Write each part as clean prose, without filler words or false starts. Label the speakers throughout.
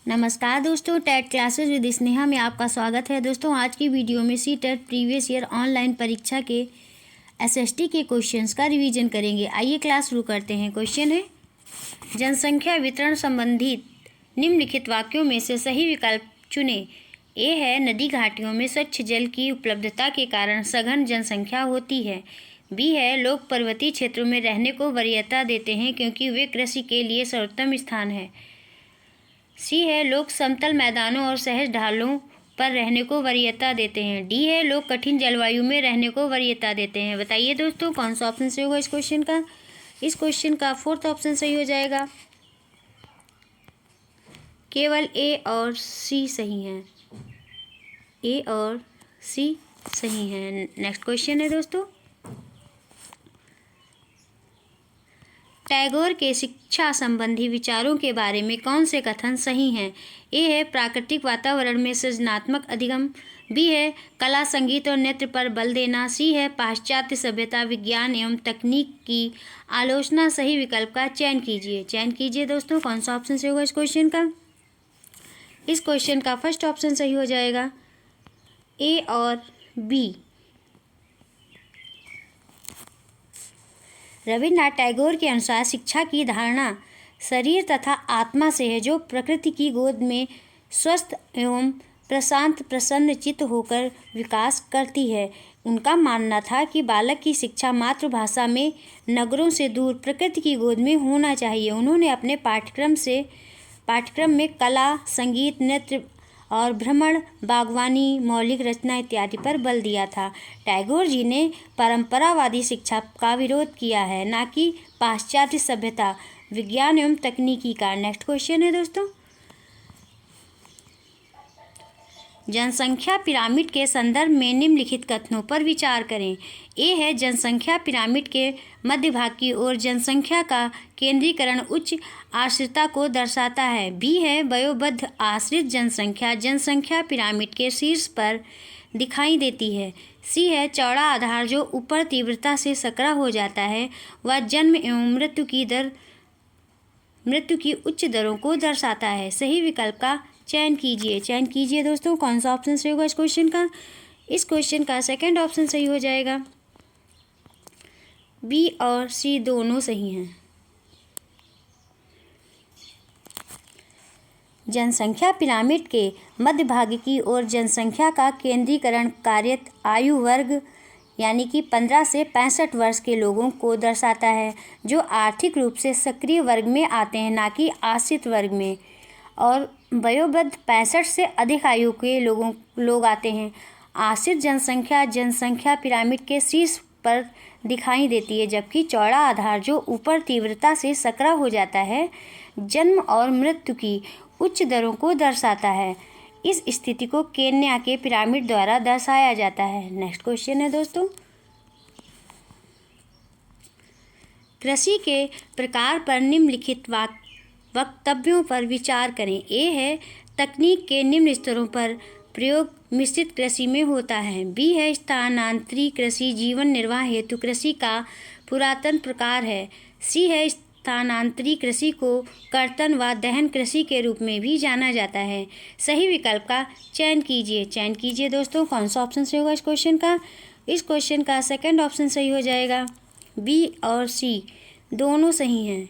Speaker 1: नमस्कार दोस्तों, TET classes with Sneha में आपका स्वागत है। दोस्तों, आज की वीडियो में C TET previous year online परीक्षा के एसएसटी के क्वेश्चंस का रिवीजन करेंगे। आइए क्लास शुरू करते हैं। क्वेश्चन है, जनसंख्या वितरण संबंधित निम्नलिखित वाक्यों में से सही विकल्प चुनें। ए है, नदी घाटियों में स्वच्छ जल की उपलब्धता के कारण सघन जनसंख्या होती है। बी है, लोग पर्वतीय क्षेत्रों में रहने को वरीयता देते हैं क्योंकि वे कृषि के लिए सर्वोत्तम स्थान है। सी है, लोग समतल मैदानों और सहज ढालों पर रहने को वरीयता देते हैं। डी है, लोग कठिन जलवायु में रहने को वरीयता देते हैं। बताइए दोस्तों, कौन सा ऑप्शन सही होगा इस क्वेश्चन का? इस क्वेश्चन का फोर्थ ऑप्शन सही हो जाएगा। केवल ए और सी सही हैं। ए और सी सही हैं। नेक्स्ट क्वेश्चन है दोस्तों, टैगोर के शिक्षा संबंधी विचारों के बारे में कौन से कथन सही हैं? ए है, प्राकृतिक वातावरण में सृजनात्मक अधिगम। बी है, कला संगीत और नृत्य पर बल देना। सी है, पाश्चात्य सभ्यता विज्ञान एवं तकनीक की आलोचना। सही विकल्प का चयन कीजिए दोस्तों, कौन सा ऑप्शन सही होगा इस क्वेश्चन का? इस क्वेश्चन का फर्स्ट ऑप्शन सही हो जाएगा। ए और बी। रविन्द्रनाथ टैगोर के अनुसार शिक्षा की धारणा शरीर तथा आत्मा से है, जो प्रकृति की गोद में स्वस्थ एवं प्रशांत प्रसन्न चित्त होकर विकास करती है। उनका मानना था कि बालक की शिक्षा मातृभाषा में नगरों से दूर प्रकृति की गोद में होना चाहिए। उन्होंने अपने पाठ्यक्रम में कला, संगीत, नृत्य और भ्रमण, बागवानी, मौलिक रचना इत्यादि पर बल दिया था। टैगोर जी ने परंपरावादी शिक्षा का विरोध किया है, ना कि पाश्चात्य सभ्यता, विज्ञान एवं तकनीकी का। नेक्स्ट क्वेश्चन है दोस्तों, जनसंख्या पिरामिड के संदर्भ में निम्नलिखित कथनों पर विचार करें। ए है, जनसंख्या पिरामिड के मध्य भाग की ओर जनसंख्या का केंद्रीकरण उच्च आश्रितता को दर्शाता है। बी है, वयोबद्ध आश्रित जनसंख्या पिरामिड के शीर्ष पर दिखाई देती है। सी है, चौड़ा आधार जो ऊपर तीव्रता से सकरा हो जाता है, वह जन्म एवं मृत्यु की उच्च दरों को दर्शाता है। सही विकल्प का चयन कीजिए दोस्तों, कौन सा ऑप्शन सही होगा इस क्वेश्चन का? इस क्वेश्चन का सेकंड ऑप्शन सही हो जाएगा। बी और सी दोनों सही हैं। जनसंख्या पिरामिड के मध्य भाग की ओर जनसंख्या का केंद्रीकरण कार्यत आयु वर्ग यानी कि 15 से 65 वर्ष के लोगों को दर्शाता है, जो आर्थिक रूप से सक्रिय वर्ग में आते हैं, ना कि आश्रित वर्ग में। और वयोबद्ध 65 से अधिक आयु के लोग आते हैं। आश्रित जनसंख्या पिरामिड के शीर्ष पर दिखाई देती है, जबकि चौड़ा आधार जो ऊपर तीव्रता से सकरा हो जाता है, जन्म और मृत्यु की उच्च दरों को दर्शाता है। इस स्थिति को केन्या के पिरामिड द्वारा दर्शाया जाता है। नेक्स्ट क्वेश्चन है दोस्तों, कृषि के प्रकार पर निम्नलिखित वक्तव्यों पर विचार करें। ए है, तकनीक के निम्न स्तरों पर प्रयोग मिश्रित कृषि में होता है। बी है, स्थानांतरी कृषि जीवन निर्वाह हेतु कृषि का पुरातन प्रकार है। सी है, स्थानांतरी कृषि को कर्तन व दहन कृषि के रूप में भी जाना जाता है। सही विकल्प का चयन कीजिए दोस्तों, कौन सा ऑप्शन सही होगा इस क्वेश्चन का? इस क्वेश्चन का सेकंड ऑप्शन सही हो जाएगा। बी और सी दोनों सही हैं।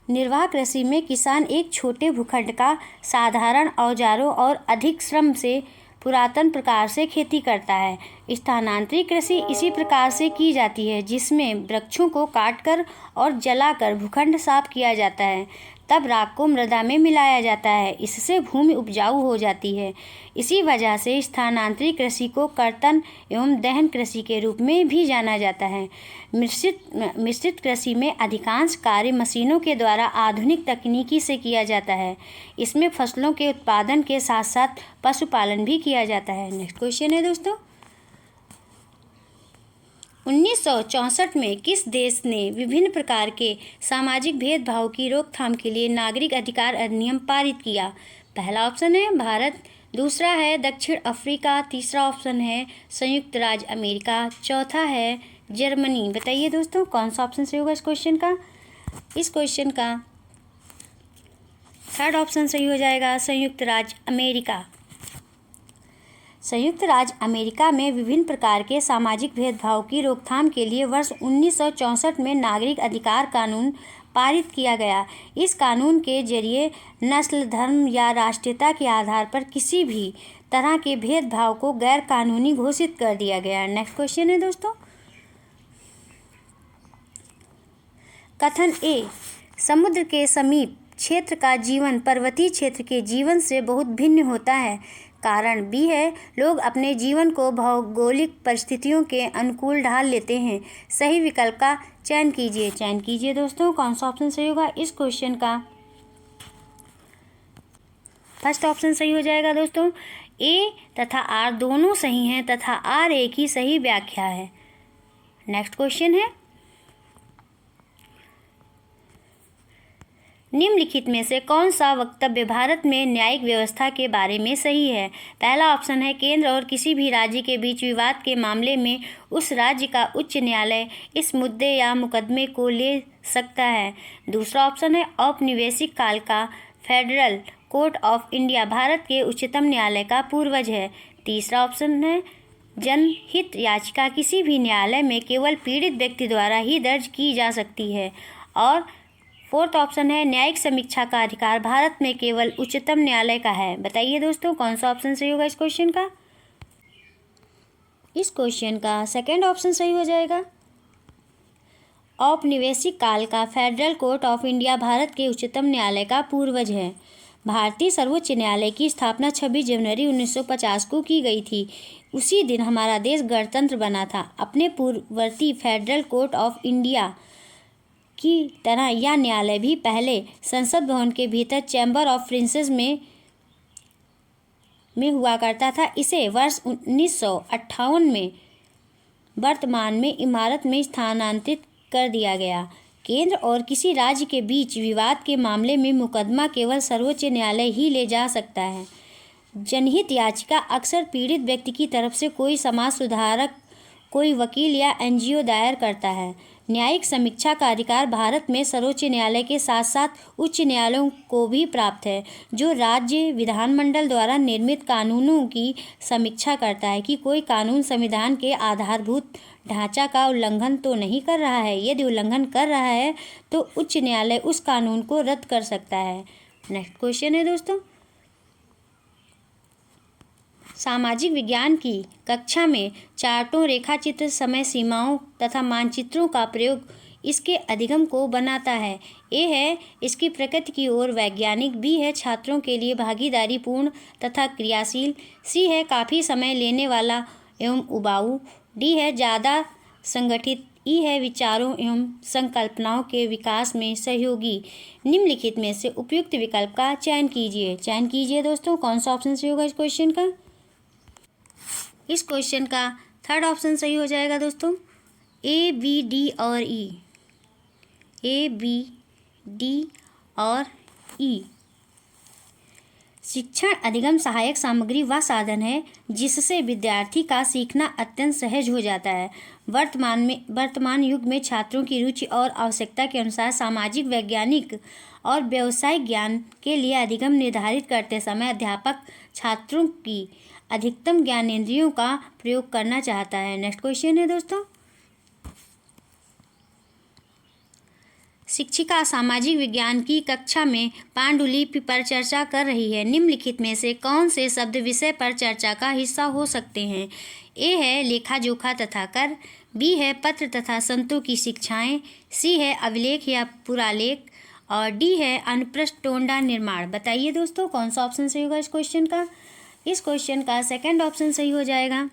Speaker 1: निर्वाह कृषि में किसान एक छोटे भूखंड का साधारण औजारों और अधिक श्रम से पुरातन प्रकार से खेती करता है। स्थानांतरित कृषि इसी प्रकार से की जाती है, जिसमें वृक्षों को काटकर और जलाकर भूखंड साफ किया जाता है, तब राख को मृदा में मिलाया जाता है। इससे भूमि उपजाऊ हो जाती है। इसी वजह से स्थानांतरित कृषि को कर्तन एवं दहन कृषि के रूप में भी जाना जाता है। मिश्रित कृषि में अधिकांश कार्य मशीनों के द्वारा आधुनिक तकनीकी से किया जाता है। इसमें फसलों के उत्पादन के साथ साथ पशुपालन भी किया जाता है। नेक्स्ट क्वेश्चन है दोस्तों, 1964 में किस देश ने विभिन्न प्रकार के सामाजिक भेदभाव की रोकथाम के लिए नागरिक अधिकार अधिनियम पारित किया? पहला ऑप्शन है भारत, दूसरा है दक्षिण अफ्रीका, तीसरा ऑप्शन है संयुक्त राज्य अमेरिका, चौथा है जर्मनी। बताइए दोस्तों, कौन सा ऑप्शन सही होगा इस क्वेश्चन का? इस क्वेश्चन का थर्ड ऑप्शन सही हो जाएगा संयुक्त राज्य अमेरिका। संयुक्त राज्य अमेरिका में विभिन्न प्रकार के सामाजिक भेदभाव की रोकथाम के लिए वर्ष 1964 में नागरिक अधिकार कानून पारित किया गया। इस कानून के जरिए नस्ल, धर्म या राष्ट्रीयता के आधार पर किसी भी तरह के भेदभाव को गैर कानूनी घोषित कर दिया गया। नेक्स्ट क्वेश्चन है दोस्तों, कथन ए, समुद्र के समीप क्षेत्र का जीवन पर्वतीय क्षेत्र के जीवन से बहुत भिन्न होता है। कारण बी है, लोग अपने जीवन को भौगोलिक परिस्थितियों के अनुकूल ढाल लेते हैं। सही विकल्प का चयन कीजिए दोस्तों, कौन सा ऑप्शन सही होगा इस क्वेश्चन का। फर्स्ट ऑप्शन सही हो जाएगा दोस्तों, ए तथा आर दोनों सही हैं तथा आर ए की सही व्याख्या है। नेक्स्ट क्वेश्चन है, निम्नलिखित में से कौन सा वक्तव्य भारत में न्यायिक व्यवस्था के बारे में सही है। पहला ऑप्शन है, केंद्र और किसी भी राज्य के बीच विवाद के मामले में उस राज्य का उच्च न्यायालय इस मुद्दे या मुकदमे को ले सकता है। दूसरा ऑप्शन है, औपनिवेशिक काल का federal court of India Bharat के उच्चतम न्यायालय का पूर्वज है। तीसरा ऑप्शन है, जनहित याचिका किसी भी न्यायालय में केवल पीड़ित व्यक्ति द्वारा ही दर्ज की जा सकती है। और फोर्थ ऑप्शन है, न्यायिक समीक्षा का अधिकार भारत में केवल उच्चतम न्यायालय का है। बताइए दोस्तों, कौन सा ऑप्शन सही होगा इस क्वेश्चन का। इस क्वेश्चन का सेकंड ऑप्शन सही हो जाएगा, औपनिवेशिक काल का federal court of India Bharat के उच्चतम न्यायालय का पूर्वज है। भारतीय सर्वोच्च न्यायालय की स्थापना 26 जनवरी 1950 को की गई थी। उसी दिन हमारा देश गणतंत्र बना था। अपने पूर्ववर्ती फेडरल कोर्ट ऑफ इंडिया की तरह यह न्यायालय भी पहले संसद भवन के भीतर चैम्बर ऑफ प्रिंसेस में हुआ करता था। इसे वर्ष 1958 में वर्तमान में इमारत में स्थानांतरित कर दिया गया। केंद्र और किसी राज्य के बीच विवाद के मामले में मुकदमा केवल सर्वोच्च न्यायालय ही ले जा सकता है। जनहित याचिका अक्सर पीड़ित व्यक्ति की तरफ से कोई समाज सुधारक, कोई वकील या एनजीओ दायर करता है। न्यायिक समीक्षा का अधिकार भारत में सर्वोच्च न्यायालय के साथ साथ उच्च न्यायालयों को भी प्राप्त है, जो राज्य विधानमंडल द्वारा निर्मित कानूनों की समीक्षा करता है कि कोई कानून संविधान के आधारभूत ढांचा का उल्लंघन तो नहीं कर रहा है। यदि उल्लंघन कर रहा है तो उच्च न्यायालय उस कानून को रद्द कर सकता है। नेक्स्ट क्वेश्चन है दोस्तों, सामाजिक विज्ञान की कक्षा में चार्टों, रेखाचित्र, समय सीमाओं तथा मानचित्रों का प्रयोग इसके अधिगम को बनाता है। ए है इसकी प्रकृति की ओर वैज्ञानिक, बी है छात्रों के लिए भागीदारी पूर्ण तथा क्रियाशील, सी है काफ़ी समय लेने वाला एवं उबाऊ, डी है ज़्यादा संगठित, ई है विचारों एवं संकल्पनाओं के विकास में सहयोगी। निम्नलिखित में से उपयुक्त विकल्प का चयन कीजिए दोस्तों, कौन सा ऑप्शन सही होगा इस क्वेश्चन का। इस क्वेश्चन का थर्ड ऑप्शन सही हो जाएगा दोस्तों, ए, बी, डी और ई। ए, बी, डी और ई। शिक्षण अधिगम सहायक सामग्री वह साधन है जिससे विद्यार्थी का सीखना अत्यंत सहज हो जाता है। वर्तमान युग में छात्रों की रुचि और आवश्यकता के अनुसार सामाजिक, वैज्ञानिक और व्यावसायिक ज्ञान के लिए अधिगम निर्धारित करते समय अध्यापक छात्रों की अधिकतम ज्ञानेंद्रियों का प्रयोग करना चाहता है। नेक्स्ट क्वेश्चन है दोस्तों, शिक्षिका सामाजिक विज्ञान की कक्षा में पांडुलिपि पर चर्चा कर रही है। निम्नलिखित में से कौन से शब्द विषय पर चर्चा का हिस्सा हो सकते हैं। ए है लेखा जोखा तथा कर, बी है पत्र तथा संतों की शिक्षाएं, सी है अभिलेख या पुरालेख और डी है अनुप्रस्थ टोंडा निर्माण। बताइए दोस्तों, कौन सा ऑप्शन सही होगा इस क्वेश्चन का। इस क्वेश्चन का सेकंड ऑप्शन सही हो जाएगा,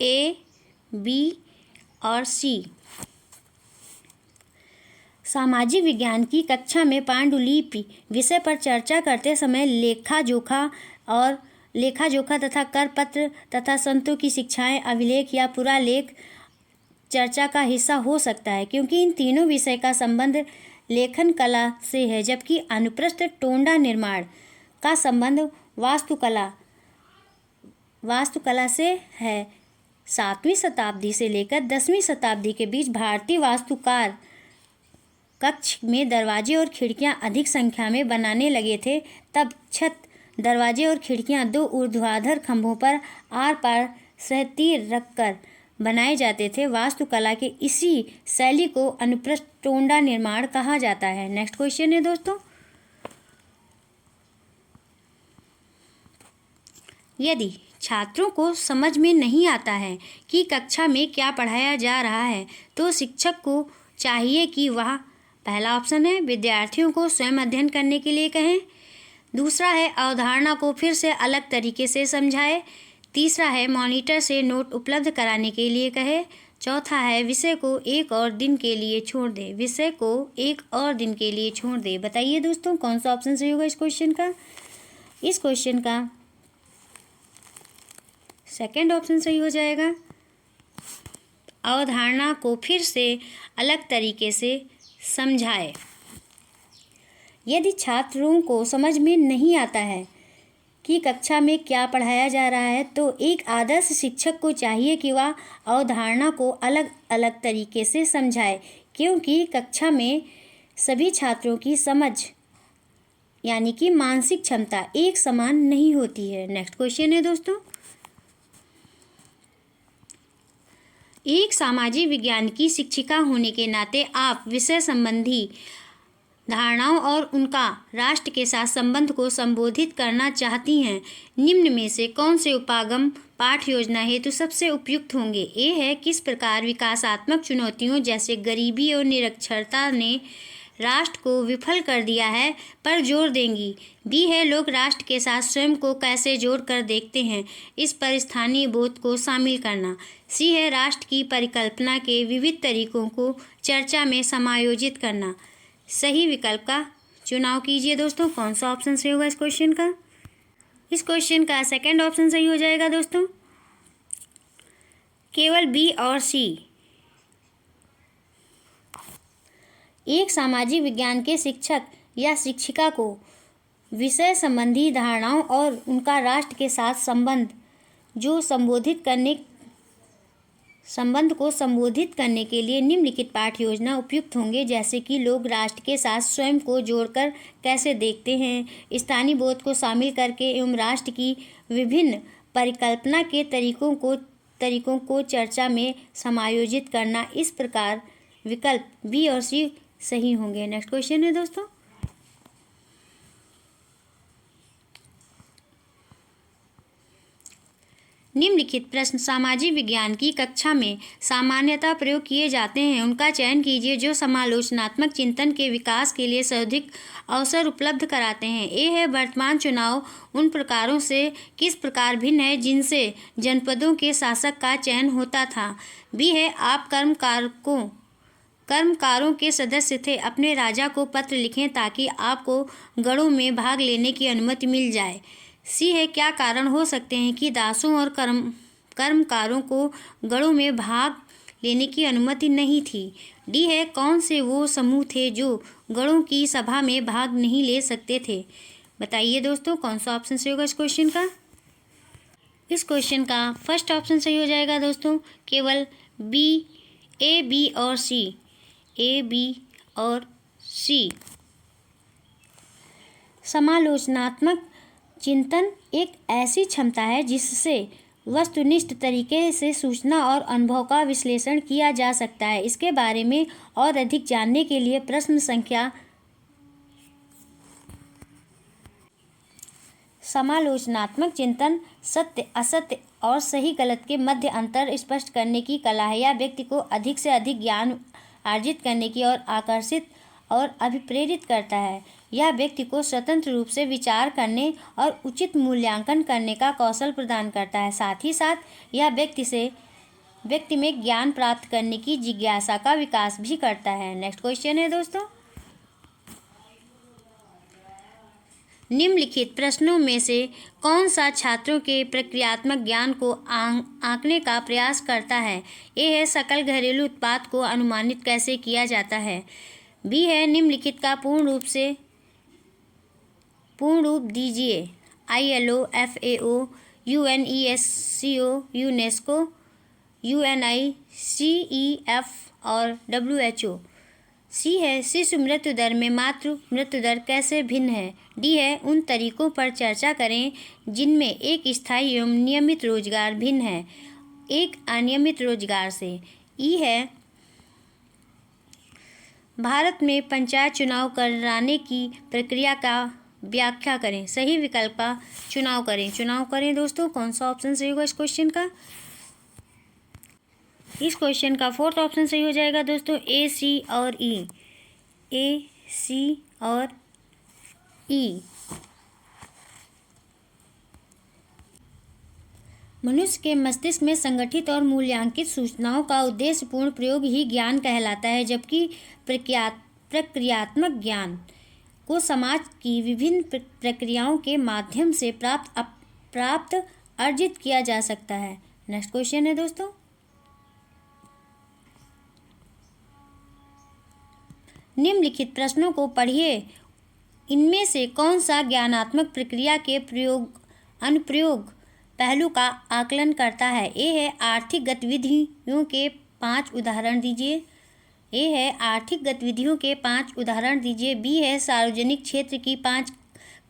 Speaker 1: ए, बी और सी। सामाजिक विज्ञान की कक्षा में पांडुलिपि विषय पर चर्चा करते समय लेखा जोखा तथा कर, पत्र तथा संतों की शिक्षाएं, अभिलेख या पुरालेख चर्चा का हिस्सा हो सकता है, क्योंकि इन तीनों विषय का संबंध लेखन कला से है, जबकि अनुप्रस्थ टोंडा निर्माण का संबंध वास्तुकला से है। 7वीं शताब्दी से लेकर 10वीं शताब्दी के बीच भारतीय वास्तुकार कक्ष में दरवाजे और खिड़कियां अधिक संख्या में बनाने लगे थे। तब छत, दरवाजे और खिड़कियां दो ऊर्ध्वाधर खंभों पर आर पार सहतीर रखकर बनाए जाते थे। वास्तुकला के इसी शैली को अनुप्रस्थ टोंडा निर्माण कहा जाता है। नेक्स्ट क्वेश्चन है दोस्तों, यदि छात्रों को समझ में नहीं आता है कि कक्षा में क्या पढ़ाया जा रहा है तो शिक्षक को चाहिए कि वह, पहला ऑप्शन है, विद्यार्थियों को स्वयं अध्ययन करने के लिए कहें। दूसरा है, अवधारणा को फिर से अलग तरीके से समझाए। तीसरा है, मॉनिटर से नोट उपलब्ध कराने के लिए कहे। चौथा है, विषय को एक और दिन के लिए छोड़ दे। विषय को एक और दिन के लिए छोड़ दे। बताइए दोस्तों कौन सा ऑप्शन सही होगा इस क्वेश्चन का? इस क्वेश्चन का सेकंड ऑप्शन सही हो जाएगा। अवधारणा को फिर से अलग तरीके से समझाए। यदि छात्रों को समझ में नहीं आता है कि कक्षा में क्या पढ़ाया जा रहा है तो एक आदर्श शिक्षक को चाहिए कि वह अवधारणा को अलग अलग तरीके से समझाए, क्योंकि कक्षा में सभी छात्रों की समझ यानी कि मानसिक क्षमता एक समान नहीं होती है। नेक्स्ट क्वेश्चन है दोस्तों, एक सामाजिक विज्ञान की शिक्षिका होने के नाते आप विषय संबंधी धारणाओं और उनका राष्ट्र के साथ संबंध को संबोधित करना चाहती हैं। निम्न में से कौन से उपागम पाठ योजना हेतु सबसे उपयुक्त होंगे? ए है, किस प्रकार विकासात्मक चुनौतियों जैसे गरीबी और निरक्षरता ने राष्ट्र को विफल कर दिया है पर जोर देंगी। बी है, लोग राष्ट्र के साथ स्वयं को कैसे जोड़ कर देखते हैं, इस पर स्थानीय बोध को शामिल करना। सी है, राष्ट्र की परिकल्पना के विविध तरीकों को चर्चा में समायोजित करना। सही विकल्प का चुनाव कीजिए दोस्तों। कौन सा ऑप्शन सही होगा इस क्वेश्चन का? इस क्वेश्चन का सेकंड ऑप्शन सही हो जाएगा दोस्तों। केवल बी और सी। एक सामाजिक विज्ञान के शिक्षक या शिक्षिका को विषय संबंधी धारणाओं और उनका राष्ट्र के साथ संबंध को संबोधित करने के लिए निम्नलिखित पाठ योजना उपयुक्त होंगे, जैसे कि लोग राष्ट्र के साथ स्वयं को जोड़कर कैसे देखते हैं, स्थानीय बोध को शामिल करके एवं राष्ट्र की विभिन्न परिकल्पना के तरीकों को चर्चा में समायोजित करना। इस प्रकार विकल्प बी और सी सही होंगे। नेक्स्ट क्वेश्चन है दोस्तों, निम्नलिखित प्रश्न सामाजिक विज्ञान की कक्षा में सामान्यतः प्रयोग किए जाते हैं, उनका चयन कीजिए जो समालोचनात्मक चिंतन के विकास के लिए सर्वाधिक अवसर उपलब्ध कराते हैं। ए है, वर्तमान चुनाव उन प्रकारों से किस प्रकार भिन्न है जिनसे जनपदों के शासक का चयन होता था। बी है, आप कर्मकारों के सदस्य थे, अपने राजा को पत्र लिखें ताकि आपको गणों में भाग लेने की अनुमति मिल जाए। सी है, क्या कारण हो सकते हैं कि दासों और कर्मकारों को गणों में भाग लेने की अनुमति नहीं थी। डी है, कौन से वो समूह थे जो गणों की सभा में भाग नहीं ले सकते थे। बताइए दोस्तों कौन सा ऑप्शन सही होगा इस क्वेश्चन का? इस क्वेश्चन का फर्स्ट ऑप्शन सही हो जाएगा दोस्तों। केवल बी, ए, बी और सी। ए, बी और सी। समालोचनात्मक चिंतन एक ऐसी क्षमता है जिससे वस्तुनिष्ठ तरीके से सूचना और अनुभव का विश्लेषण किया जा सकता है। इसके बारे में और अधिक जानने के लिए प्रश्न संख्या समालोचनात्मक चिंतन सत्य, असत्य और सही गलत के मध्य अंतर स्पष्ट करने की कला है। यह व्यक्ति को अधिक से अधिक ज्ञान अर्जित करने की ओर आकर्षित और अभिप्रेरित करता है। यह व्यक्ति को स्वतंत्र रूप से विचार करने और उचित मूल्यांकन करने का कौशल प्रदान करता है। साथ ही साथ यह व्यक्ति में ज्ञान प्राप्त करने की जिज्ञासा का विकास भी करता है। नेक्स्ट क्वेश्चन है दोस्तों, निम्नलिखित प्रश्नों में से कौन सा छात्रों के प्रक्रियात्मक ज्ञान को आंकने का प्रयास करता है? ए है, सकल घरेलू उत्पाद को अनुमानित कैसे किया जाता है। बी है, निम्नलिखित का पूर्ण रूप दीजिए। ILO, FAO, UNESCO, UNESCO, UNICEF और WHO। सी है शिशु मृत्यु दर में मातृ मृत्यु दर कैसे भिन्न है। डी है उन तरीकों पर चर्चा करें जिनमें एक स्थायी एवं नियमित रोजगार भिन्न है एक अनियमित रोजगार से। ई है भारत में पंचायत चुनाव कराने की प्रक्रिया का व्याख्या करें। सही विकल्प का चुनाव करें दोस्तों। कौन सा ऑप्शन सही होगा इस क्वेश्चन का। इस क्वेश्चन का फोर्थ ऑप्शन सही हो जाएगा दोस्तों, A, C और E। A, C और E। मनुष्य के मस्तिष्क में संगठित और मूल्यांकित सूचनाओं का उद्देश्यपूर्ण प्रयोग ही ज्ञान कहलाता है, जबकि प्रक्रियात्मक ज्ञान को समाज की विभिन्न प्रक्रियाओं के माध्यम से प्राप्त अर्जित किया जा सकता है। नेक्स्ट क्वेश्चन है दोस्तों, निम्नलिखित प्रश्नों को पढ़िए। इनमें से कौन सा ज्ञानात्मक प्रक्रिया के अनुप्रयोग पहलू का आकलन करता है। ए है आर्थिक गतिविधियों के 5 उदाहरण दीजिए। ए है आर्थिक गतिविधियों के 5 उदाहरण दीजिए। बी है सार्वजनिक क्षेत्र की 5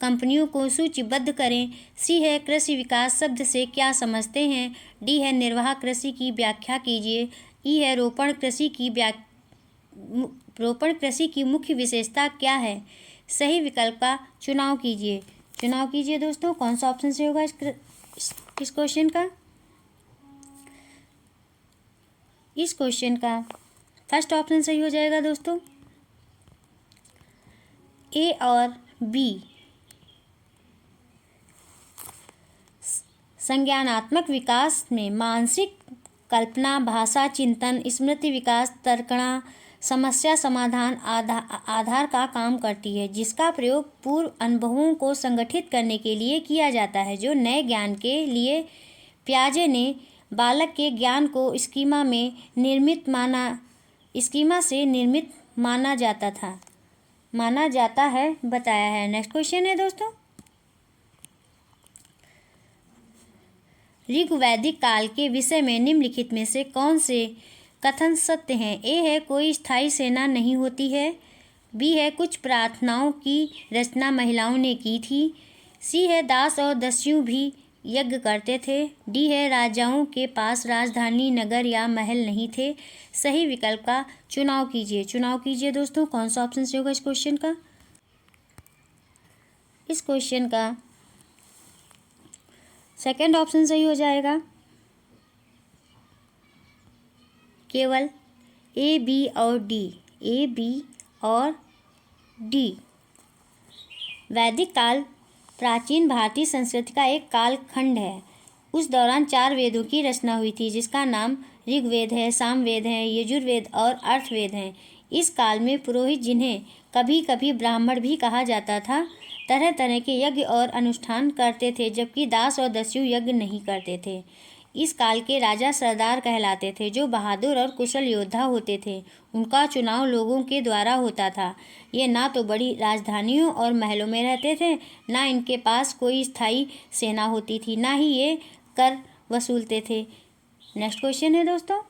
Speaker 1: कंपनियों को सूचीबद्ध करें। सी है कृषि विकास शब्द से क्या समझते हैं। डी है निर्वाह कृषि की व्याख्या कीजिए। ई है रोपण कृषि की मुख्य विशेषता क्या है। सही विकल्प का चुनाव कीजिए दोस्तों। कौन सा ऑप्शन सही होगा इस क्वेश्चन का। इस क्वेश्चन का फर्स्ट ऑप्शन सही हो जाएगा दोस्तों, ए और बी। संज्ञानात्मक विकास में मानसिक कल्पना, भाषा, चिंतन, स्मृति विकास, तर्कणा, समस्या समाधान आधार का काम करती है, जिसका प्रयोग पूर्व अनुभवों को संगठित करने के लिए किया जाता है। जो नए ज्ञान के लिए पियाजे ने बालक के ज्ञान को स्कीमा से निर्मित माना जाता है बताया है। नेक्स्ट क्वेश्चन है दोस्तों, ऋग्वैदिक काल के विषय में निम्नलिखित में से कौन से कथन सत्य हैं। ए है कोई स्थायी सेना नहीं होती है। बी है कुछ प्रार्थनाओं की रचना महिलाओं ने की थी। सी है दास और दासियों भी यज्ञ करते थे। डी है राजाओं के पास राजधानी, नगर या महल नहीं थे। सही विकल्प का चुनाव कीजिए दोस्तों। कौन सा ऑप्शन सही होगा इस क्वेश्चन का। इस क्वेश्चन का सेकंड ऑप्शन सही हो जाएगा, केवल ए, बी और डी। वैदिक काल प्राचीन भारतीय संस्कृति का एक कालखंड है। उस दौरान 4 वेदों की रचना हुई थी, जिसका नाम ऋग्वेद है, सामवेद है, यजुर्वेद और अर्थवेद है। इस काल में पुरोहित, जिन्हें कभी कभी ब्राह्मण भी कहा जाता था, तरह तरह के यज्ञ और अनुष्ठान करते थे, जबकि दास और दासियों यज्ञ नहीं करते थे। इस काल के राजा सरदार कहलाते थे, जो बहादुर और कुशल योद्धा होते थे। उनका चुनाव लोगों के द्वारा होता था। ये ना तो बड़ी राजधानियों और महलों में रहते थे, ना इनके पास कोई स्थायी सेना होती थी, ना ही ये कर वसूलते थे। नेक्स्ट क्वेश्चन है दोस्तों,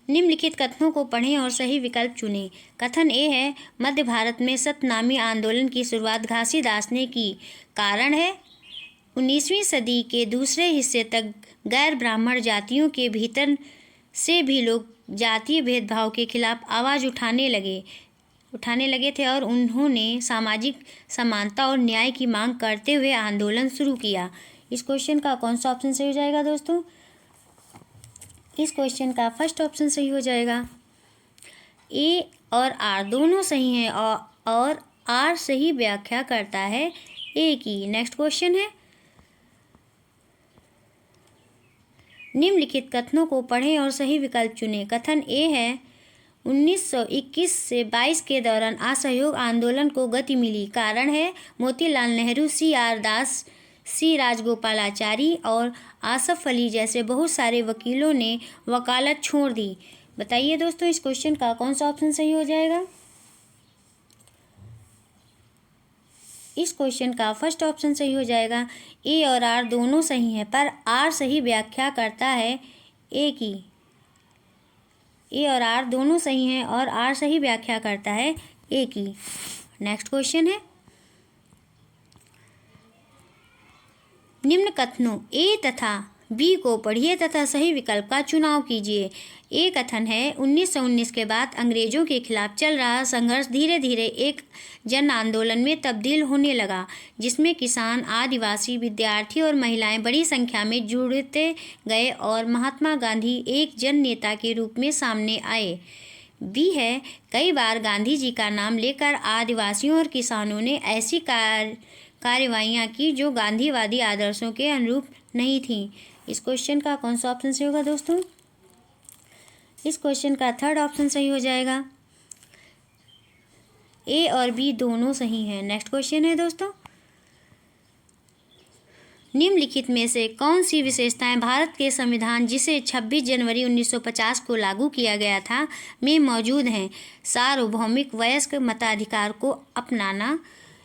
Speaker 1: निम्नलिखित कथनों को पढ़ें और सही विकल्प चुनें। कथन ए है मध्य भारत में सतनामी आंदोलन की शुरुआत घासीदास ने की। कारण है 19वीं सदी के दूसरे हिस्से तक गैर ब्राह्मण जातियों के भीतर से भी लोग जातीय भेदभाव के खिलाफ आवाज़ उठाने लगे थे और उन्होंने सामाजिक समानता और न्याय की मांग करते हुए आंदोलन शुरू किया। इस क्वेश्चन का कौन सा ऑप्शन सही हो जाएगा दोस्तों। इस क्वेश्चन का फर्स्ट ऑप्शन सही हो जाएगा, ए और आर दोनों सही हैं और आर सही व्याख्या करता है ए की। नेक्स्ट क्वेश्चन है, निम्नलिखित कथनों को पढ़ें और सही विकल्प चुनें। कथन ए है 1921 से 22 के दौरान असहयोग आंदोलन को गति मिली। कारण है मोतीलाल नेहरू, C.R. दास, C. राजगोपालाचारी और आसफ अली जैसे बहुत सारे वकीलों ने वकालत छोड़ दी। बताइए दोस्तों, इस क्वेश्चन का कौन सा ऑप्शन सही हो जाएगा। इस क्वेश्चन का फर्स्ट ऑप्शन सही हो जाएगा। ए और आर दोनों सही हैं, पर आर सही व्याख्या करता है ए की। ए और आर दोनों सही हैं और आर सही व्याख्या करता है ए की। नेक्स्ट क्वेश्चन है, निम्न कथनों ए तथा बी को पढ़िए तथा सही विकल्प का चुनाव कीजिए। ए कथन है, 1919 के बाद अंग्रेजों के खिलाफ चल रहा संघर्ष धीरे धीरे एक जन आंदोलन में तब्दील होने लगा, जिसमें किसान, आदिवासी, विद्यार्थी और महिलाएं बड़ी संख्या में जुड़ते गए और महात्मा गांधी एक जन नेता के रूप में सामने आए। बी है, कई बार गांधी जी का नाम लेकर आदिवासियों और किसानों ने ऐसी कार्रवाइयाँ की जो गांधीवादी आदर्शों के अनुरूप नहीं थीं। इस क्वेश्चन का कौन सा ऑप्शन सही होगा दोस्तों? इस क्वेश्चन का थर्ड ऑप्शन सही हो जाएगा। ए और बी दोनों सही हैं। नेक्स्ट क्वेश्चन है दोस्तों, निम्नलिखित में से कौन सी विशेषताएं भारत के संविधान, जिसे 26 जनवरी 1950 को लागू किया गया था, में मौजूद हैं? सार्वभौमिक वयस्क मताधिकार को अपनाना,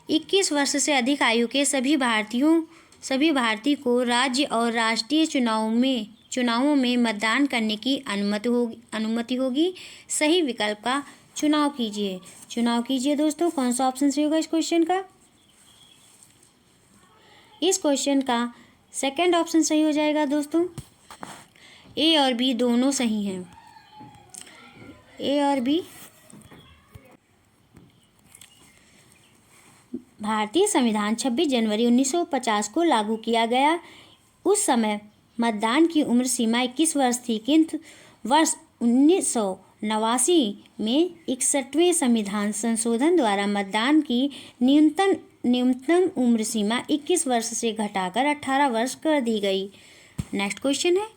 Speaker 1: 21 वर्ष से अधिक आयु के सभी भारतीय को राज्य और राष्ट्रीय चुनावों में मतदान करने की अनुमति होगी। सही विकल्प का चुनाव कीजिए दोस्तों। कौन सा ऑप्शन सही होगा इस क्वेश्चन का? इस क्वेश्चन का सेकंड ऑप्शन सही हो जाएगा दोस्तों। ए और बी दोनों सही हैं। ए और बी। भारतीय संविधान 26 जनवरी 1950 को लागू किया गया। उस समय मतदान की उम्र सीमा 21 वर्ष थी, किंतु वर्ष 1989 में 61वें संविधान संशोधन द्वारा मतदान की न्यूनतम उम्र सीमा 21 वर्ष से घटाकर 18 वर्ष कर दी गई। नेक्स्ट क्वेश्चन है,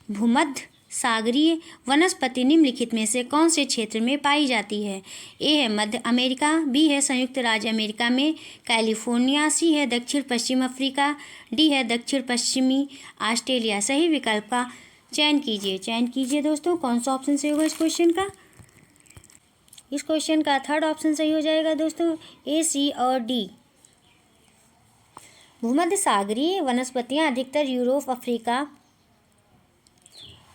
Speaker 1: भूमध्य सागरीय वनस्पति निम्नलिखित में से कौन से क्षेत्र में पाई जाती है? ए है मध्य अमेरिका, बी है संयुक्त राज्य अमेरिका में कैलिफोर्निया, सी है दक्षिण पश्चिम अफ्रीका, डी है दक्षिण पश्चिमी ऑस्ट्रेलिया। सही विकल्प का चयन कीजिए दोस्तों। कौन सा ऑप्शन सही होगा इस क्वेश्चन का? इस क्वेश्चन का थर्ड ऑप्शन सही हो जाएगा दोस्तों। ए, सी और डी। भूमध्य सागरीय वनस्पतियाँ अधिकतर यूरोप, अफ्रीका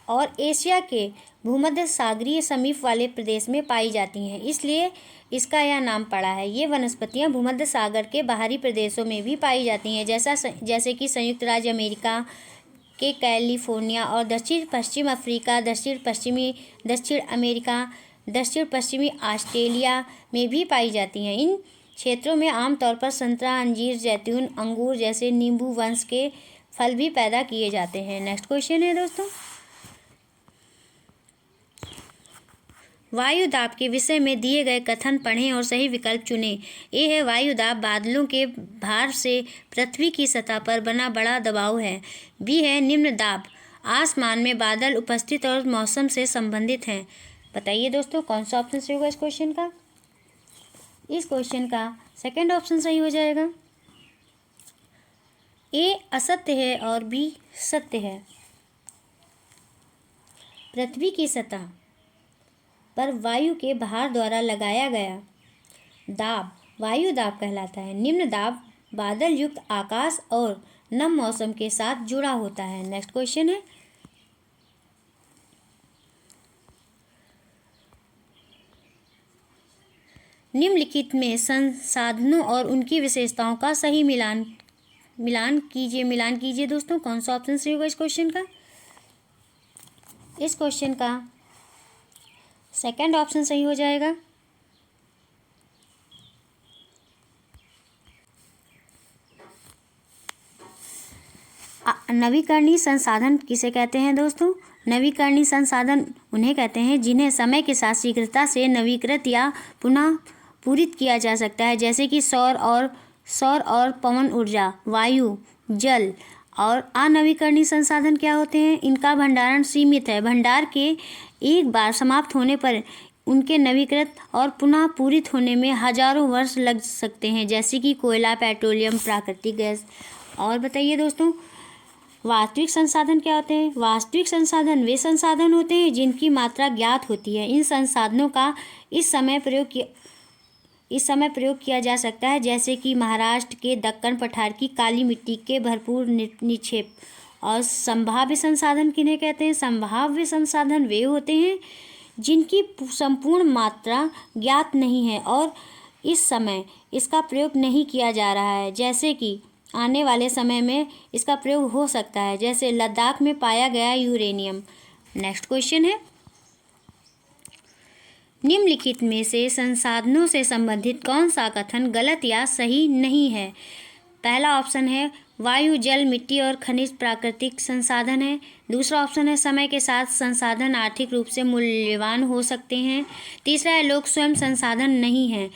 Speaker 1: और एशिया के भूमध्य सागरीय समीप वाले प्रदेश में पाई जाती हैं, इसलिए इसका यह नाम पड़ा है। ये वनस्पतियाँ भूमध्य सागर के बाहरी प्रदेशों में भी पाई जाती हैं, जैसे कि संयुक्त राज्य अमेरिका के कैलिफोर्निया और दक्षिण पश्चिम अफ्रीका, दक्षिण अमेरिका, दक्षिण पश्चिमी ऑस्ट्रेलिया में भी पाई जाती हैं। इन क्षेत्रों में आमतौर पर संतरा, अंजीर, जैतून, अंगूर जैसे नींबू वंश के फल भी पैदा किए जाते हैं। नेक्स्ट क्वेश्चन है दोस्तों, वायु दाब के विषय में दिए गए कथन पढ़ें और सही विकल्प चुनें। ए है, वायु दाब बादलों के भार से पृथ्वी की सतह पर बना बड़ा दबाव है। बी है, निम्न दाब आसमान में बादल उपस्थित और मौसम से संबंधित हैं। बताइए दोस्तों, कौन सा ऑप्शन सही होगा इस क्वेश्चन का? इस क्वेश्चन का सेकंड ऑप्शन सही हो जाएगा। ए असत्य है और बी सत्य है। पृथ्वी की सतह पर वायु के भार द्वारा लगाया गया दाब वायु दाब कहलाता है। निम्न दाब बादल युक्त आकाश और नम मौसम के साथ जुड़ा होता है। नेक्स्ट क्वेश्चन है, निम्नलिखित में संसाधनों और उनकी विशेषताओं का सही मिलान कीजिए दोस्तों। कौन सा ऑप्शन सही होगा इस क्वेश्चन का? इस क्वेश्चन का सेकंड ऑप्शन सही हो जाएगा। नवीकरणीय संसाधन किसे कहते हैं दोस्तों? नवीकरणीय संसाधन उन्हें कहते हैं जिन्हें समय के साथ शीघ्रता से नवीकृत या पुनः पूरित किया जा सकता है, जैसे कि सौर और पवन ऊर्जा, वायु, जल। और अनवीकरणीय संसाधन क्या होते हैं? इनका भंडारण सीमित है। भंडार के एक बार समाप्त होने पर उनके नवीकृत और पुनः पूरित होने में हजारों वर्ष लग सकते हैं, जैसे कि कोयला, पेट्रोलियम, प्राकृतिक गैस। और बताइए दोस्तों, वास्तविक संसाधन क्या होते हैं? वास्तविक संसाधन वे संसाधन होते हैं जिनकी मात्रा ज्ञात होती है। इन संसाधनों का इस समय इस समय प्रयोग किया जा सकता है, जैसे कि महाराष्ट्र के दक्कन पठार की काली मिट्टी के भरपूर निक्षेप। और संभाव्य संसाधन किन्हें कहते हैं? संभाव्य संसाधन वे होते हैं जिनकी संपूर्ण मात्रा ज्ञात नहीं है और इस समय इसका प्रयोग नहीं किया जा रहा है, जैसे कि आने वाले समय में इसका प्रयोग हो सकता है, जैसे लद्दाख में पाया गया यूरेनियम। नेक्स्ट क्वेश्चन है, निम्नलिखित में से संसाधनों से संबंधित कौन सा कथन गलत या सही नहीं है? पहला ऑप्शन है वायु, जल, मिट्टी और खनिज प्राकृतिक संसाधन है। दूसरा ऑप्शन है समय के साथ संसाधन आर्थिक रूप से मूल्यवान हो सकते हैं। तीसरा है लोग स्वयं संसाधन नहीं हैं।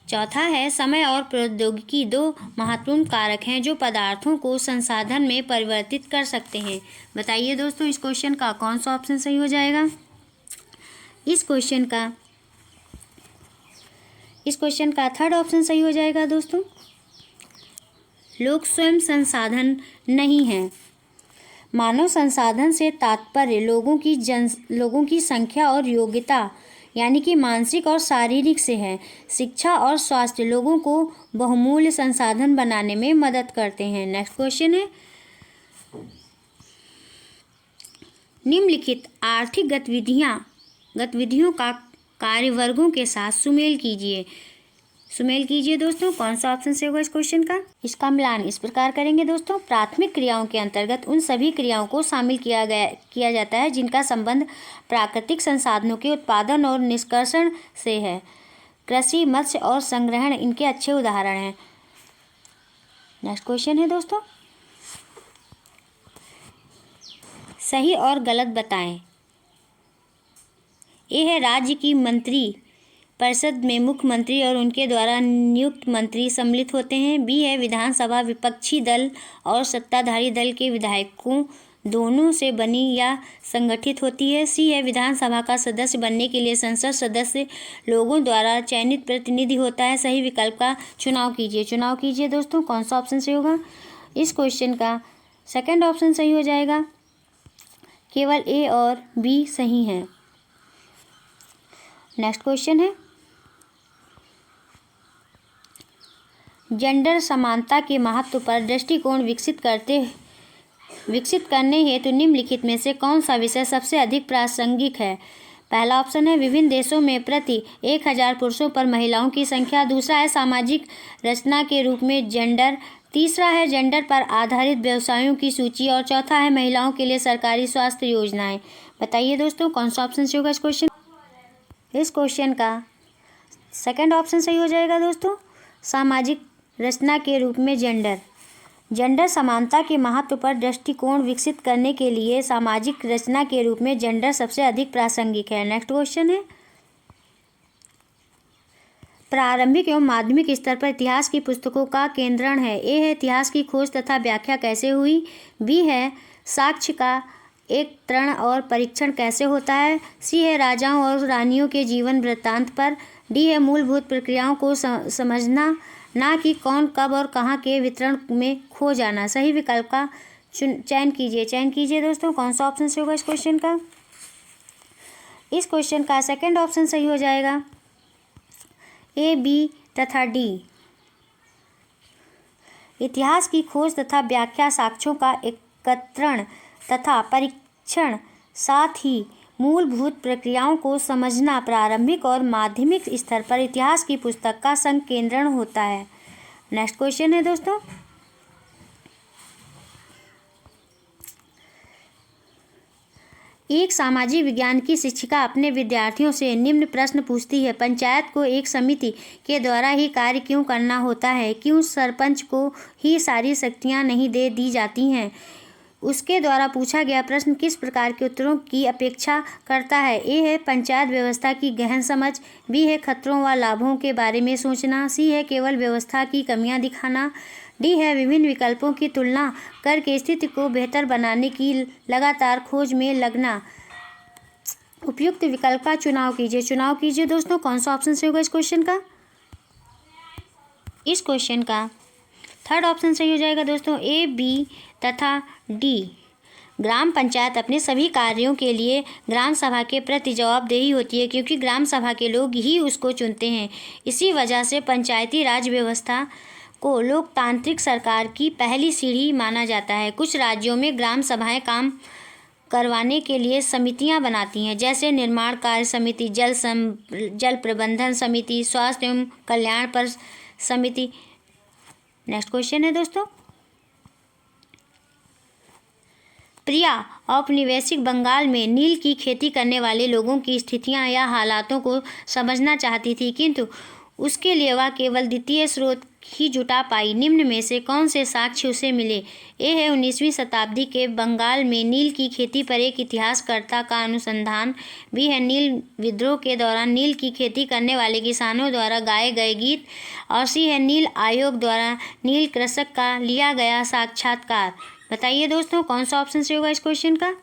Speaker 1: चौथा है समय और प्रौद्योगिकी दो महत्वपूर्ण कारक हैं जो पदार्थों को संसाधन में परिवर्तित कर सकते हैं। बताइए दोस्तों, इस क्वेश्चन का कौन सा ऑप्शन सही हो जाएगा? इस क्वेश्चन का थर्ड ऑप्शन सही हो जाएगा दोस्तों। लोग स्वयं संसाधन नहीं हैं। मानव संसाधन से तात्पर्य लोगों की संख्या और योग्यता यानी कि मानसिक और शारीरिक से है। शिक्षा और स्वास्थ्य लोगों को बहुमूल्य संसाधन बनाने में मदद करते हैं। नेक्स्ट क्वेश्चन है, निम्नलिखित आर्थिक गतिविधियों का कार्यवर्गों के साथ सुमेल कीजिए दोस्तों। कौन सा ऑप्शन से होगा इस क्वेश्चन का? इसका मिलान इस प्रकार करेंगे दोस्तों। प्राथमिक क्रियाओं के अंतर्गत उन सभी क्रियाओं को शामिल किया जाता है जिनका संबंध प्राकृतिक संसाधनों के उत्पादन और निष्कर्षण से है। कृषि, मत्स्य और संग्रहण इनके अच्छे उदाहरण हैं। नेक्स्ट क्वेश्चन है दोस्तों, सही और गलत बताएं। ए है राज्य की मंत्री परिषद में मुख्यमंत्री और उनके द्वारा नियुक्त मंत्री सम्मिलित होते हैं। बी है विधानसभा विपक्षी दल और सत्ताधारी दल के विधायकों दोनों से बनी या संगठित होती है। सी है विधानसभा का सदस्य बनने के लिए संसद सदस्य लोगों द्वारा चयनित प्रतिनिधि होता है। सही विकल्प का चुनाव कीजिए दोस्तों। कौन सा ऑप्शन सही होगा? इस क्वेश्चन का सेकंड ऑप्शन सही हो जाएगा। केवल ए और बी सही हैं। नेक्स्ट क्वेश्चन है, जेंडर समानता के महत्व पर दृष्टिकोण विकसित करने हेतु निम्नलिखित में से कौन सा विषय सबसे अधिक प्रासंगिक है? पहला ऑप्शन है विभिन्न देशों में प्रति 1000 पुरुषों पर महिलाओं की संख्या। दूसरा है सामाजिक रचना के रूप में जेंडर। तीसरा है जेंडर पर आधारित व्यवसायों की सूची और चौथा है महिलाओं के लिए सरकारी स्वास्थ्य योजनाएं। बताइए दोस्तों, कौन सा ऑप्शन सही होगा इस क्वेश्चन? इस क्वेश्चन का सेकंड ऑप्शन सही हो जाएगा दोस्तों। सामाजिक रचना के रूप में जेंडर समानता के महत्व पर दृष्टिकोण विकसित करने के लिए सामाजिक रचना के रूप में जेंडर सबसे अधिक प्रासंगिक है। नेक्स्ट क्वेश्चन है, प्रारंभिक एवं माध्यमिक स्तर पर इतिहास की पुस्तकों का केंद्रण है। ए है इतिहास की खोज तथा व्याख्या कैसे हुई। बी है साक्ष्य का एकत्रण और परीक्षण कैसे होता है। सी है राजाओं और रानियों के जीवन वृत्तांत पर। डी है मूलभूत प्रक्रियाओं को समझना, ना कि कौन, कब और कहाँ के वितरण में खो जाना। सही विकल्प का चयन कीजिए दोस्तों। कौन सा ऑप्शन सही होगा इस क्वेश्चन का? इस क्वेश्चन का सेकंड ऑप्शन सही हो जाएगा। ए, बी तथा डी। इतिहास की खोज तथा व्याख्या, साक्ष्यों का एकत्रण तथा परीक्षण, साथ ही मूलभूत प्रक्रियाओं को समझना प्रारंभिक और माध्यमिक स्तर पर इतिहास की पुस्तक का संकेंद्रण होता है। नेक्स्ट क्वेश्चन है दोस्तों, एक सामाजिक विज्ञान की शिक्षिका अपने विद्यार्थियों से निम्न प्रश्न पूछती है। पंचायत को एक समिति के द्वारा ही कार्य क्यों करना होता है? क्यों सरपंच को ही सारी शक्तियां नहीं दे दी जाती हैं? उसके द्वारा पूछा गया प्रश्न किस प्रकार के उत्तरों की अपेक्षा करता है? ए है पंचायत व्यवस्था की गहन समझ। बी है खतरों व लाभों के बारे में सोचना। सी है केवल व्यवस्था की कमियां दिखाना। डी है विभिन्न विकल्पों की तुलना करके स्थिति को बेहतर बनाने की लगातार खोज में लगना। उपयुक्त विकल्प का चुनाव कीजिए दोस्तों। कौन सा ऑप्शन सही होगा इस क्वेश्चन का? इस क्वेश्चन का थर्ड ऑप्शन सही हो जाएगा दोस्तों। ए, बी तथा डी। ग्राम पंचायत अपने सभी कार्यों के लिए ग्राम सभा के प्रति जवाबदेही होती है, क्योंकि ग्राम सभा के लोग ही उसको चुनते हैं। इसी वजह से पंचायती राज व्यवस्था को लोकतांत्रिक सरकार की पहली सीढ़ी माना जाता है। कुछ राज्यों में ग्राम सभाएं काम करवाने के लिए समितियां बनाती हैं, जैसे निर्माण कार्य समिति, जल प्रबंधन समिति, स्वास्थ्य एवं कल्याण पर समिति। नेक्स्ट क्वेश्चन है दोस्तों, प्रिया औपनिवेशिक बंगाल में नील की खेती करने वाले लोगों की स्थितियां या हालातों को समझना चाहती थी, किंतु उसके लिए वह केवल द्वितीय स्रोत ही जुटा पाई। निम्न में से कौन से साक्ष्य उसे मिले? ए है 19वीं शताब्दी के बंगाल में नील की खेती पर एक इतिहासकर्ता का अनुसंधान। बी है नील विद्रोह के दौरान नील की खेती करने वाले किसानों द्वारा गाए गए गीत। और सी है नील आयोग द्वारा नील कृषक का लिया गया साक्षात्कार। बताइए दोस्तों, कौन सा ऑप्शन सही होगा इस क्वेश्चन का?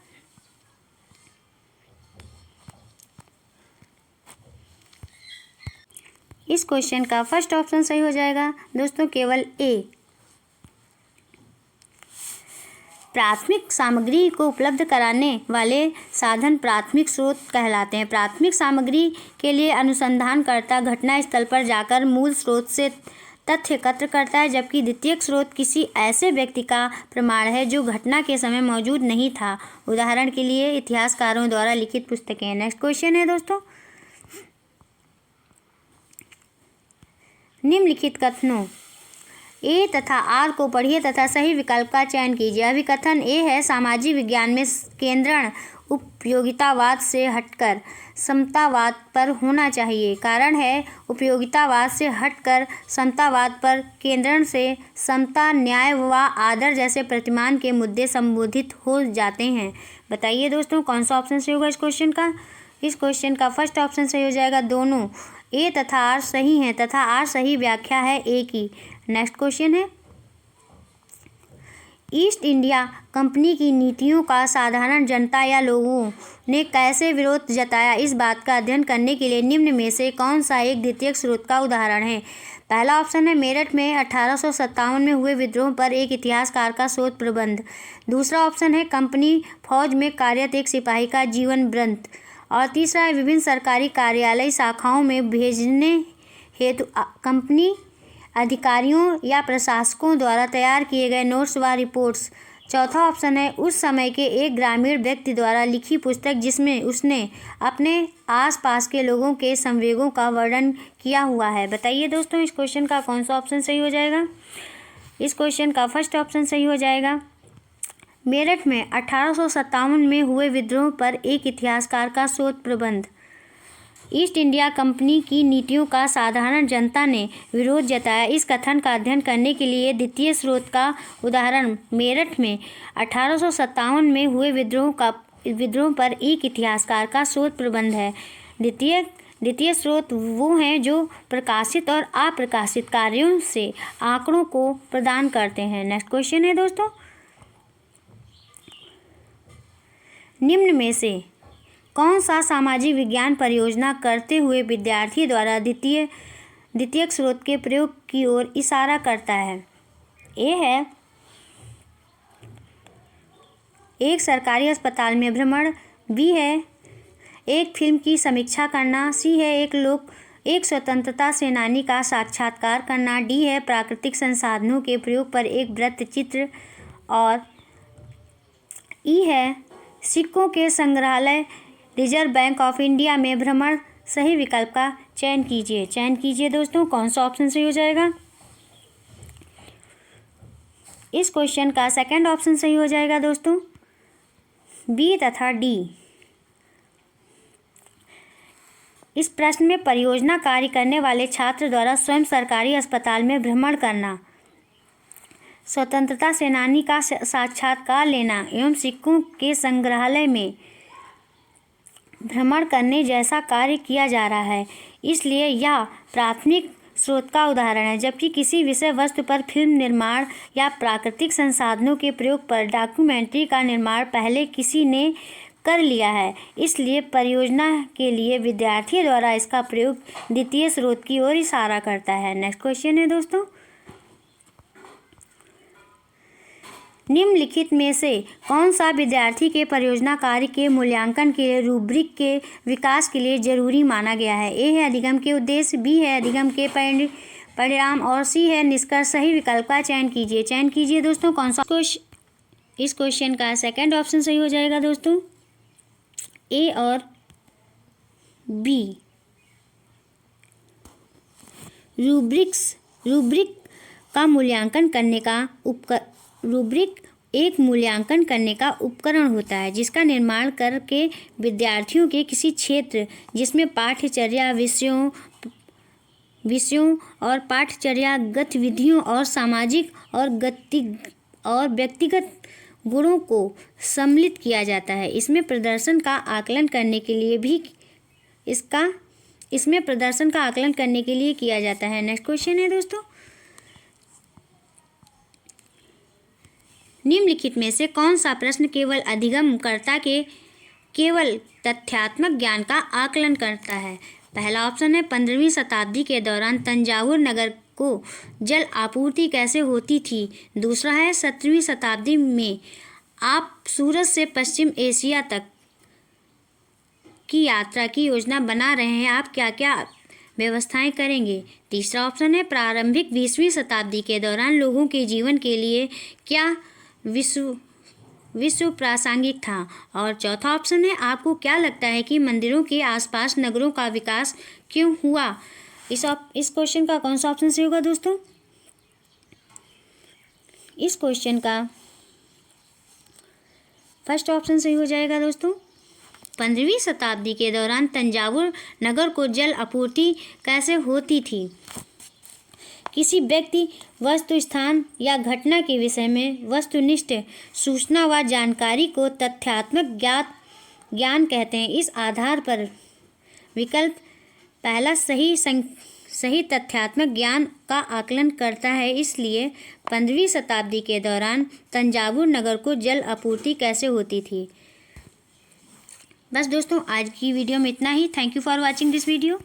Speaker 1: इस क्वेश्चन का फर्स्ट ऑप्शन सही हो जाएगा दोस्तों, केवल ए। प्राथमिक सामग्री को उपलब्ध कराने वाले साधन प्राथमिक स्रोत कहलाते हैं। प्राथमिक सामग्री के लिए अनुसंधानकर्ता घटना स्थल पर जाकर मूल स्रोत से तथ्य एकत्र करता है, जबकि द्वितीयक स्रोत किसी ऐसे व्यक्ति का प्रमाण है जो घटना के समय मौजूद नहीं था। उदाहरण के लिए इतिहासकारों द्वारा लिखित पुस्तकें। नेक्स्ट क्वेश्चन है दोस्तों, निम्नलिखित कथनों ए तथा आर को पढ़िए तथा सही विकल्प का चयन कीजिए। अभिकथन ए है, सामाजिक विज्ञान में केंद्रण उपयोगितावाद से हटकर समतावाद पर होना चाहिए। कारण है, उपयोगितावाद से हटकर समतावाद पर केंद्रण से समता, न्याय व आदर जैसे प्रतिमान के मुद्दे संबोधित हो जाते हैं। बताइए दोस्तों, कौन सा ऑप्शन सही होगा इस क्वेश्चन का? इस क्वेश्चन का फर्स्ट ऑप्शन सही हो जाएगा, दोनों। ए तथा आर सही हैं तथा आर सही व्याख्या है ए की। नेक्स्ट क्वेश्चन है, ईस्ट इंडिया कंपनी की नीतियों का साधारण जनता या लोगों ने कैसे विरोध जताया, इस बात का अध्ययन करने के लिए निम्न में से कौन सा एक द्वितीयक स्रोत का उदाहरण है? पहला ऑप्शन है, मेरठ में 1857 में हुए विद्रोह पर एक इतिहासकार का शोध प्रबंध। दूसरा ऑप्शन है, कंपनी फौज में कार्यरत एक सिपाही का जीवन वृत्त। और तीसरा है, विभिन्न सरकारी कार्यालय शाखाओं में भेजने हेतु कंपनी अधिकारियों या प्रशासकों द्वारा तैयार किए गए नोट्स व रिपोर्ट्स। चौथा ऑप्शन है, उस समय के एक ग्रामीण व्यक्ति द्वारा लिखी पुस्तक जिसमें उसने अपने आसपास के लोगों के संवेगों का वर्णन किया हुआ है। बताइए दोस्तों, इस क्वेश्चन का कौन सा ऑप्शन सही हो जाएगा? इस क्वेश्चन का फर्स्ट ऑप्शन सही हो जाएगा, मेरठ में 1857 में हुए विद्रोह पर एक इतिहासकार का शोध प्रबंध। ईस्ट इंडिया कंपनी की नीतियों का साधारण जनता ने विरोध जताया, इस कथन का अध्ययन करने के लिए द्वितीय स्रोत का उदाहरण मेरठ में 1857 में हुए विद्रोह पर एक इतिहासकार का शोध प्रबंध है। द्वितीय स्रोत वो हैं जो प्रकाशित और अप्रकाशित कार्यों से आंकड़ों को प्रदान करते हैं। नेक्स्ट क्वेश्चन है दोस्तों, निम्न में से कौन सा सामाजिक विज्ञान परियोजना करते हुए विद्यार्थी द्वारा द्वितीयक स्रोत के प्रयोग की ओर इशारा करता है? ए है, एक सरकारी अस्पताल में भ्रमण। बी है, एक फिल्म की समीक्षा करना। सी है, एक स्वतंत्रता सेनानी का साक्षात्कार करना। डी है, प्राकृतिक संसाधनों के प्रयोग पर एक वृत्त चित्र। और ई है, सिक्कों के संग्रहालय रिजर्व बैंक ऑफ इंडिया में भ्रमण। सही विकल्प का चयन कीजिए दोस्तों, कौन सा ऑप्शन सही हो जाएगा? इस क्वेश्चन का सेकंड ऑप्शन सही हो जाएगा दोस्तों, बी तथा डी। इस प्रश्न में परियोजना कार्य करने वाले छात्र द्वारा स्वयं सरकारी अस्पताल में भ्रमण करना, स्वतंत्रता सेनानी का साक्षात्कार लेना एवं सिक्कों के संग्रहालय में भ्रमण करने जैसा कार्य किया जा रहा है, इसलिए यह प्राथमिक स्रोत का उदाहरण है। जबकि किसी विषय वस्तु पर फिल्म निर्माण या प्राकृतिक संसाधनों के प्रयोग पर डॉक्यूमेंट्री का निर्माण पहले किसी ने कर लिया है, इसलिए परियोजना के लिए विद्यार्थी द्वारा इसका प्रयोग द्वितीय स्रोत की ओर इशारा करता है। नेक्स्ट क्वेश्चन है दोस्तों, निम्नलिखित में से कौन सा विद्यार्थी के परियोजना कार्य के मूल्यांकन के लिए रूब्रिक के विकास के लिए जरूरी माना गया है? ए है अधिगम के उद्देश्य, बी है अधिगम के परिणाम और सी है निष्कर्ष। सही विकल्प का चयन कीजिए दोस्तों। कौन सा इस क्वेश्चन का सेकंड ऑप्शन सही हो जाएगा दोस्तों, ए और बी। रूब्रिक का मूल्यांकन करने का रूब्रिक एक मूल्यांकन करने का उपकरण होता है जिसका निर्माण करके विद्यार्थियों के किसी क्षेत्र जिसमें पाठ्यचर्या विषयों और पाठ्यचर्या गतिविधियों और सामाजिक और व्यक्तिगत गुणों को सम्मिलित किया जाता है। इसमें प्रदर्शन का आकलन करने के लिए किया जाता है। नेक्स्ट क्वेश्चन है दोस्तों, निम्नलिखित में से कौन सा प्रश्न केवल अधिगमकर्ता के केवल तथ्यात्मक ज्ञान का आकलन करता है? पहला ऑप्शन है 15वीं शताब्दी के दौरान तंजावुर नगर को जल आपूर्ति कैसे होती थी। दूसरा है 17वीं शताब्दी में आप सूरत से पश्चिम एशिया तक की यात्रा की योजना बना रहे हैं, आप क्या क्या व्यवस्थाएं करेंगे। तीसरा ऑप्शन है प्रारंभिक 20वीं शताब्दी के दौरान लोगों के जीवन के लिए क्या विश्व प्रासंगिक था। और चौथा ऑप्शन है आपको क्या लगता है कि मंदिरों के आसपास नगरों का विकास क्यों हुआ। इस क्वेश्चन का कौन सा ऑप्शन सही होगा दोस्तों? इस क्वेश्चन का फर्स्ट ऑप्शन सही हो जाएगा दोस्तों। 15वीं शताब्दी के दौरान तंजावुर नगर को जल आपूर्ति कैसे होती थी। किसी व्यक्ति, वस्तु, स्थान या घटना के विषय में वस्तुनिष्ठ सूचना व जानकारी को तथ्यात्मक ज्ञान कहते हैं। इस आधार पर विकल्प पहला सही तथ्यात्मक ज्ञान का आकलन करता है। इसलिए 15वीं शताब्दी के दौरान तंजावुर नगर को जल आपूर्ति कैसे होती थी। बस दोस्तों आज की वीडियो में इतना ही। Thank you for watching this video.